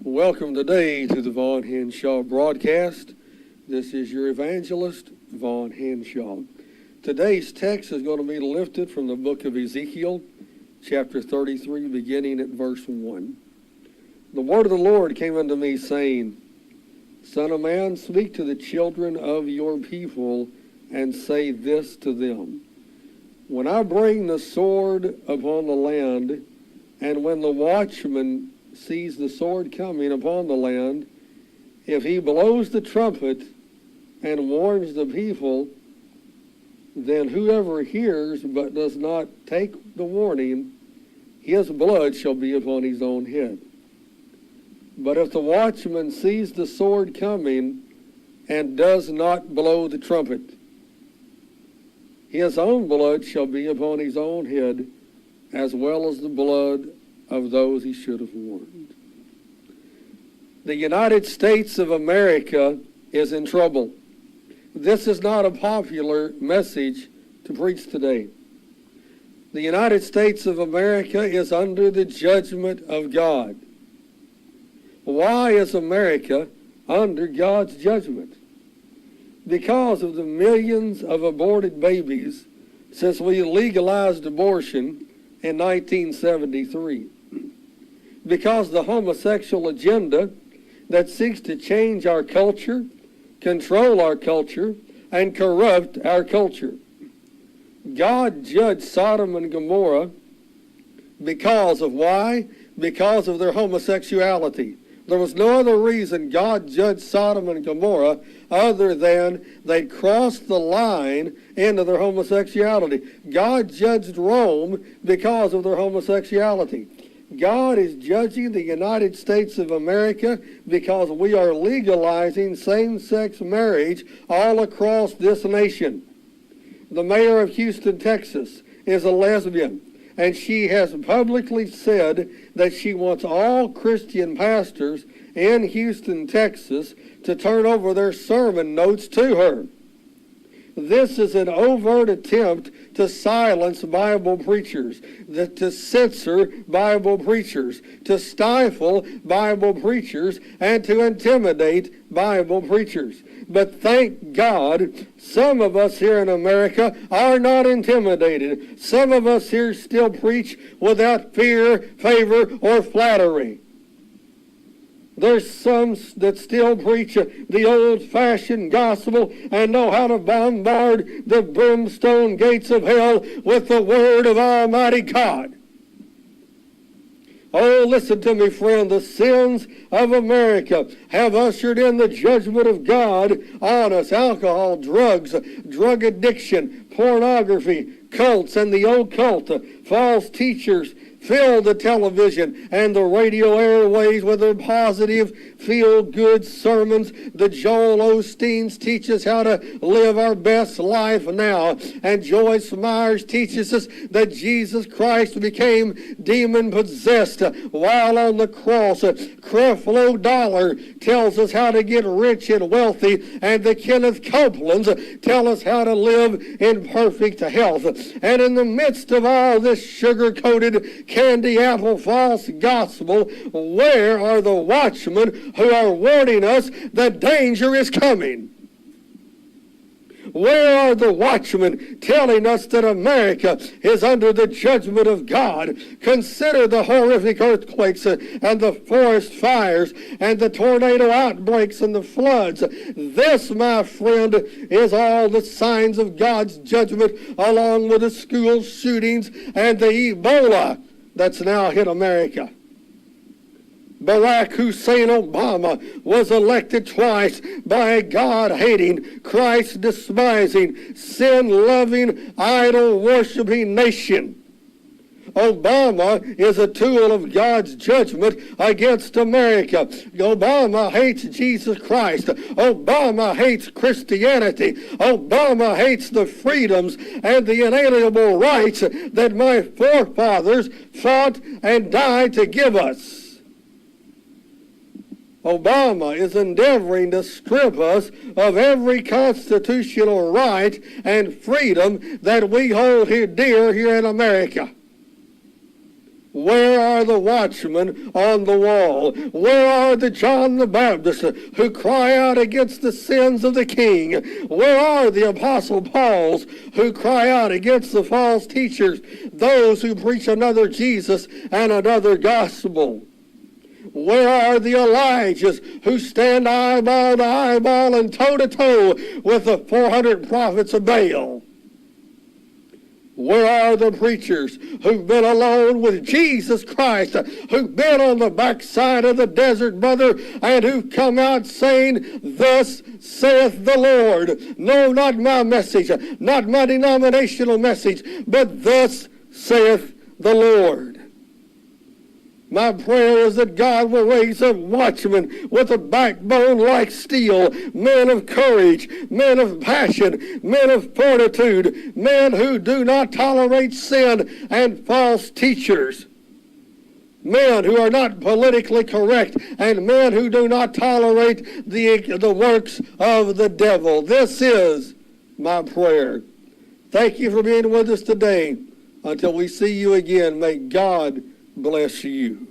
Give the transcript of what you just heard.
Welcome today to the Von Hanshaw broadcast. This is your evangelist, Von Hanshaw. Today's text is going to be lifted from the book of Ezekiel, chapter 33, beginning at verse 1. The word of the Lord came unto me, saying, Son of man, speak to the children of your people, and say this to them. When I bring the sword upon the land, and when the watchman sees the sword coming upon the land, if he blows the trumpet and warns the people, then whoever hears but does not take the warning, his blood shall be upon his own head. But if the watchman sees the sword coming and does not blow the trumpet, his own blood shall be upon his own head, as well as the blood of those he should have warned. The United States of America is in trouble. This is not a popular message to preach today. The United States of America is under the judgment of God. Why is America under God's judgment? Because of the millions of aborted babies since we legalized abortion in 1973. Because the homosexual agenda that seeks to change our culture, control our culture, and corrupt our culture. God judged Sodom and Gomorrah because of why? Because of their homosexuality. There was no other reason God judged Sodom and Gomorrah other than they crossed the line into their homosexuality. God judged Rome because of their homosexuality. God is judging the United States of America because we are legalizing same-sex marriage all across this nation. The mayor of Houston, Texas, is a lesbian, and she has publicly said that she wants all Christian pastors in Houston, Texas, to turn over their sermon notes to her. This is an overt attempt to silence Bible preachers, to censor Bible preachers, to stifle Bible preachers, and to intimidate Bible preachers. But thank God, some of us here in America are not intimidated. Some of us here still preach without fear, favor, or flattery. There's some that still preach the old-fashioned gospel and know how to bombard the brimstone gates of hell with the word of Almighty God. Oh, listen to me, friend. The sins of America have ushered in the judgment of God on us. Alcohol, drugs, drug addiction, pornography, cults, and the occult, false teachers, fill the television and the radio airways with their positive, feel-good sermons. The Joel Osteens teach us how to live our best life now. And Joyce Myers teaches us that Jesus Christ became demon-possessed while on the cross. Creflo Dollar tells us how to get rich and wealthy. And the Kenneth Copelands tell us how to live in perfect health. And in the midst of all this sugar-coated candy apple false gospel, where are the watchmen who are warning us that danger is coming? Where are the watchmen telling us that America is under the judgment of God? Consider the horrific earthquakes and the forest fires and the tornado outbreaks and the floods. This, my friend, is all the signs of God's judgment, along with the school shootings and the Ebola that's now hit America. Barack Hussein Obama was elected twice by a God-hating, Christ-despising, sin-loving, idol-worshiping nation. Obama is a tool of God's judgment against America. Obama hates Jesus Christ. Obama hates Christianity. Obama hates the freedoms and the inalienable rights that my forefathers fought and died to give us. Obama is endeavoring to strip us of every constitutional right and freedom that we hold here dear here in America. Where are the watchmen on the wall? Where are the John the Baptist who cry out against the sins of the king? Where are the Apostle Pauls who cry out against the false teachers, those who preach another Jesus and another gospel? Where are the Elijahs who stand eyeball to eyeball and toe to toe with the 400 prophets of Baal? Where are the preachers who've been alone with Jesus Christ, who've been on the backside of the desert, brother, and who've come out saying, "Thus saith the Lord"? No, not my message, not my denominational message, but thus saith the Lord. My prayer is that God will raise up watchmen with a backbone like steel, men of courage, men of passion, men of fortitude, men who do not tolerate sin and false teachers, men who are not politically correct, and men who do not tolerate the works of the devil. This is my prayer. Thank you for being with us today. Until we see you again, may God bless you.